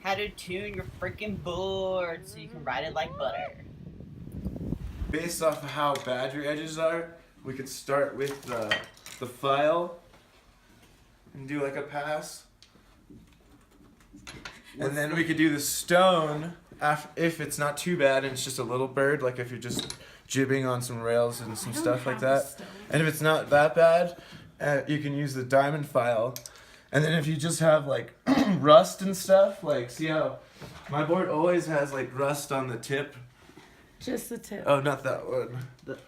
how to tune your freaking board so you can ride it like butter. Based off of how bad your edges are, we could start with the file and do like a pass. And then we could do the stone if it's not too bad and it's just a little bird, like if you're just jibbing on some rails and some stuff like that. And if it's not that bad, you can use the diamond file. And then if you just have like rust and stuff, like see how my board always has like rust on the tip. Just the tip. Oh, not that one.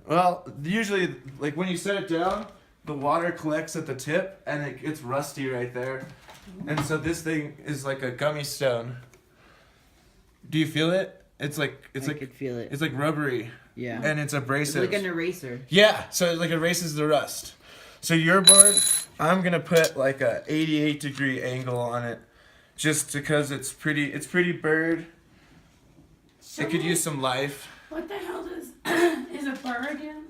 Well, usually like when you set it down, the water collects at the tip and it gets rusty right there. And so this thing is like a gummy stone. Do you feel it? It's like I could feel it. It's like rubbery. Yeah. And it's abrasive. It's like an eraser. Yeah, so it like erases the rust. So your board, I'm gonna put like a 88-degree angle on it, just because it's pretty bird. So It could use some life. What the hell is a burr again?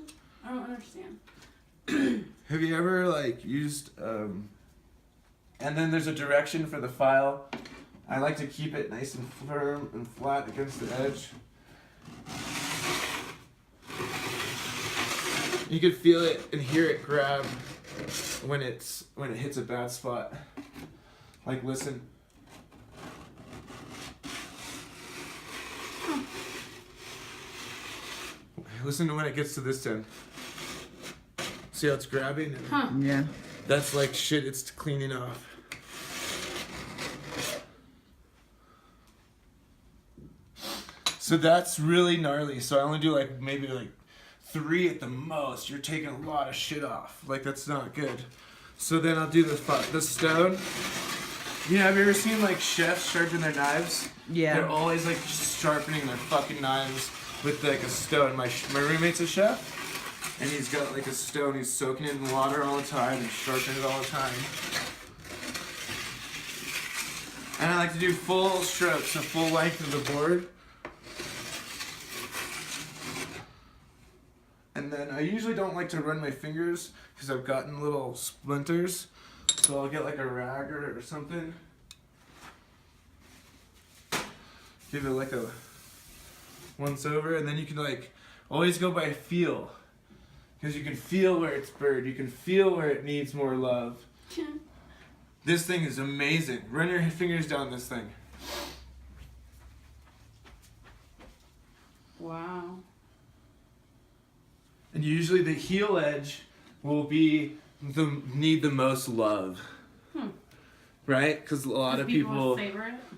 I don't understand. Have you ever like used and then there's a direction for the file. I like to keep it nice and firm and flat against the edge. You can feel it and hear it grab when it hits a bad spot. Like listen. Listen to when it gets to this end. See how it's grabbing? And Yeah. that's like shit it's cleaning off. So that's really gnarly. So I only do like maybe like 3 at the most. You're taking a lot of shit off. Like that's not good. So then I'll do the stone. You know, have you ever seen like chefs sharpen their knives? Yeah. They're always like sharpening their fucking knives with like a stone. My roommate's a chef, and he's got like a stone. He's soaking it in water all the time and sharpening it all the time. And I like to do full strokes, so full length of the board. And then I usually don't like to run my fingers because I've gotten little splinters. So I'll get like a rag or something. Give it like a once over, and then you can like always go by feel. Because you can feel where it's bird. You can feel where it needs more love. This thing is amazing. Run your fingers down this thing. Wow. And usually the heel edge will be need the most love. Right? Because a lot of people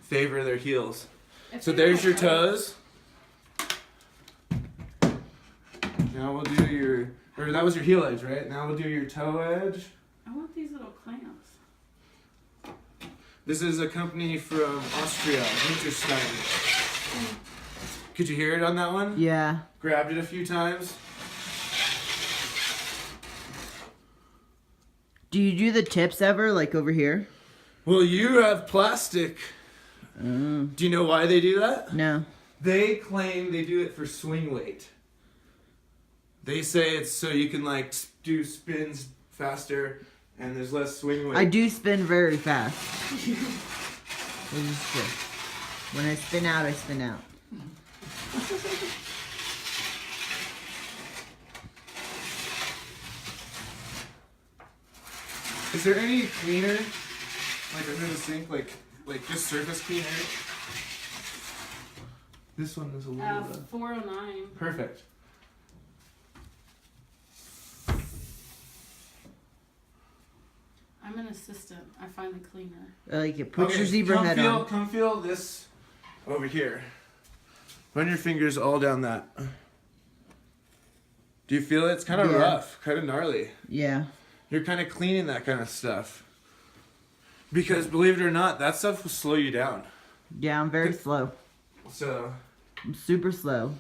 favor their heels. So there's your toes. Now we'll do your, or that was your heel edge, right? Now we'll do your toe edge. I want these little clamps. This is a company from Austria, Winterstein. Could you hear it on that one? Yeah. Grabbed it a few times. Do you do the tips ever, like over here? Well, you have plastic. Do you know why they do that? No. They claim they do it for swing weight. They say it's so you can like do spins faster and there's less swing weight. I do spin very fast. This is true. When I spin out, I spin out. Is there any cleaner, like under the sink, like just surface cleaner? This one is a little 409. perfect. I'm an assistant. I find the cleaner. I like it. Put your zebra head on. Come feel this over here. Run your fingers all down that. Do you feel it? It's kind of rough, kind of gnarly. Yeah. You're kind of cleaning that kind of stuff. Because believe it or not, that stuff will slow you down. Yeah, I'm very slow. So I'm super slow.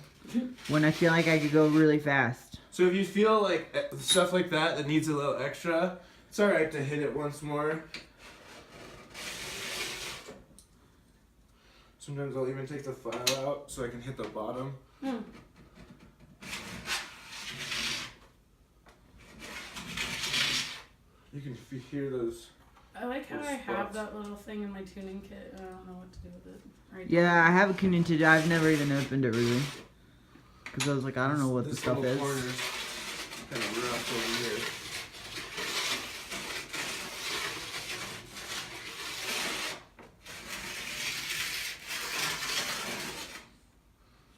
When I feel like I could go really fast. So if you feel like stuff like that that needs a little extra, it's alright to hit it once more. Sometimes I'll even take the file out so I can hit the bottom. You can hear those. I like how Those I have spots. that little thing in my tuning kit. I don't know what to do with it. Right Yeah, I have a tuning today. I've never even opened it really. Because I was like, I don't know what the stuff is. Kind of rough over here.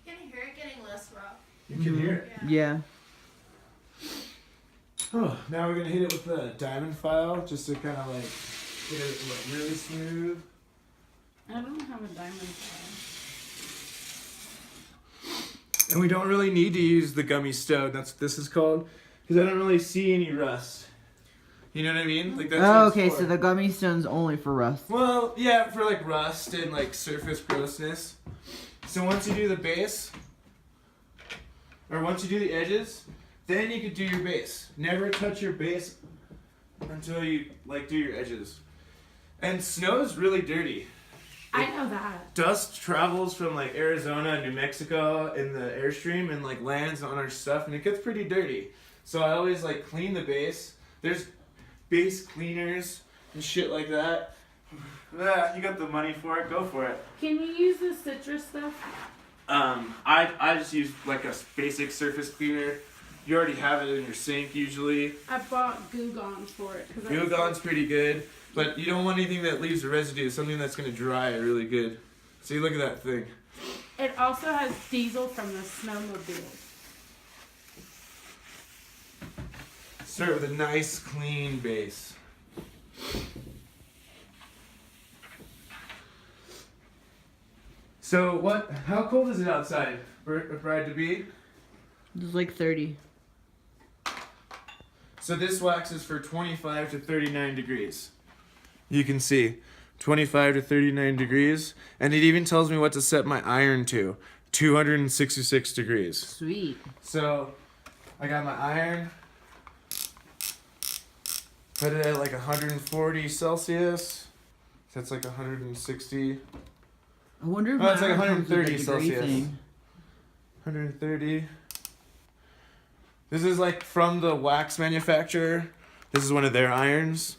You can hear it getting less rough. You can hear it. Yeah. Oh, now we're gonna hit it with the diamond file just to kind of like get it like really smooth. I don't have a diamond file. And we don't really need to use the gummy stone. That's what this is called, because I don't really see any rust. You know what I mean? Like that's what Oh, it's okay, for. so the gummy stone's only for rust. Well, yeah, for like rust and like surface grossness. So once you do the base, or once you do the edges, then you could do your base. Never touch your base until you like do your edges. And snow is really dirty. I know that. Dust travels from like Arizona, New Mexico in the airstream and like lands on our stuff, and it gets pretty dirty. So I always like clean the base. There's base cleaners and shit like that. Yeah, you got the money for it, go for it. Can you use the citrus stuff? I just use like a basic surface cleaner. You already have it in your sink usually. I bought Goo Gone for it. Goo Gone's pretty good, but you don't want anything that leaves a residue, something that's gonna dry really good. See, look at that thing. It also has diesel from the snowmobile. Start with a nice clean base. So what? How cold is it outside, bride to be? It's like 30. So this wax is for 25 to 39 degrees. You can see 25 to 39 degrees, and it even tells me what to set my iron to, 266 degrees. Sweet. So I got my iron, put it at like 140 Celsius. That's like 160. I wonder if Oh, it's like mine comes with a 130 degree Celsius. thing. 130. This is like from the wax manufacturer. This is one of their irons.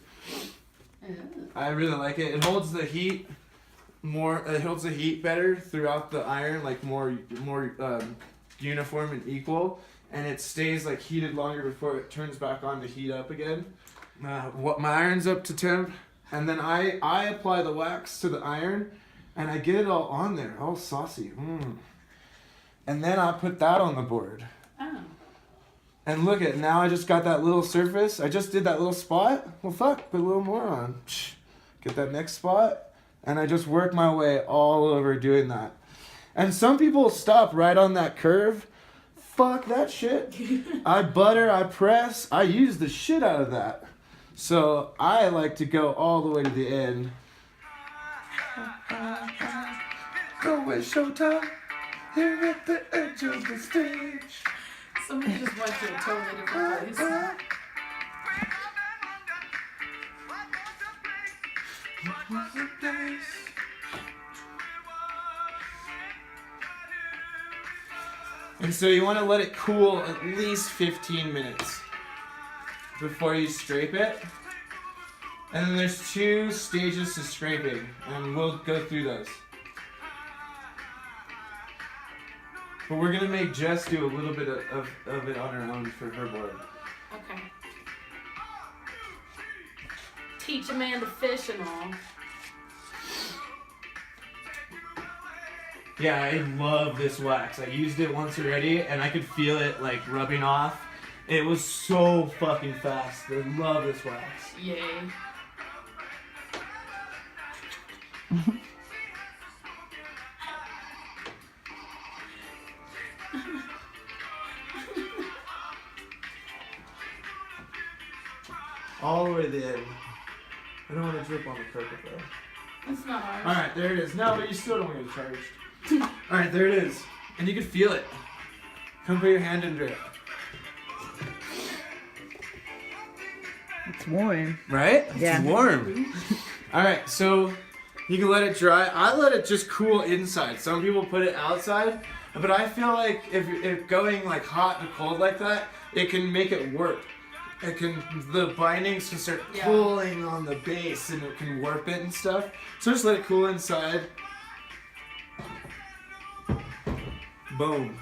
I really like it. It holds the heat more. It holds the heat better throughout the iron, like more uniform and equal, and it stays like heated longer before it turns back on to heat up again. What my iron's up to temp, and then I apply the wax to the iron, and I get it all on there, all saucy. And then I put that on the board. Oh. And look at, now I just got that little surface. I just did that little spot. Well, fuck, put a little more on. Get that next spot. And I just work my way all over doing that. And some people stop right on that curve. Fuck that shit. I butter, I press, I use the shit out of that. So I like to go all the way to the end. Go with showtime. Here at the edge of the stage. Somebody just went to a totally different place. And so you want to let it cool at least 15 minutes before you scrape it. And then there's 2 stages to scraping, and we'll go through those. But we're gonna make Jess do a little bit of it on her own for her board. Okay. Teach a man to fish and all. Yeah, I love this wax. I used it once already, and I could feel it like rubbing off. It was so fucking fast. I love this wax. Yay. All the way to the end. I don't want to drip on the carpet though. It's not ours. Alright, there it is. No, but you still don't want to get charged. Alright, there it is. And you can feel it. Come put your hand under it. It's warm. Right? Yeah. It's warm. Alright, so you can let it dry. I let it just cool inside. Some people put it outside. But I feel like if going like hot to cold like that, it can make it work. the bindings can start pulling on the base and it can warp it and stuff. So just let it cool inside. Boom.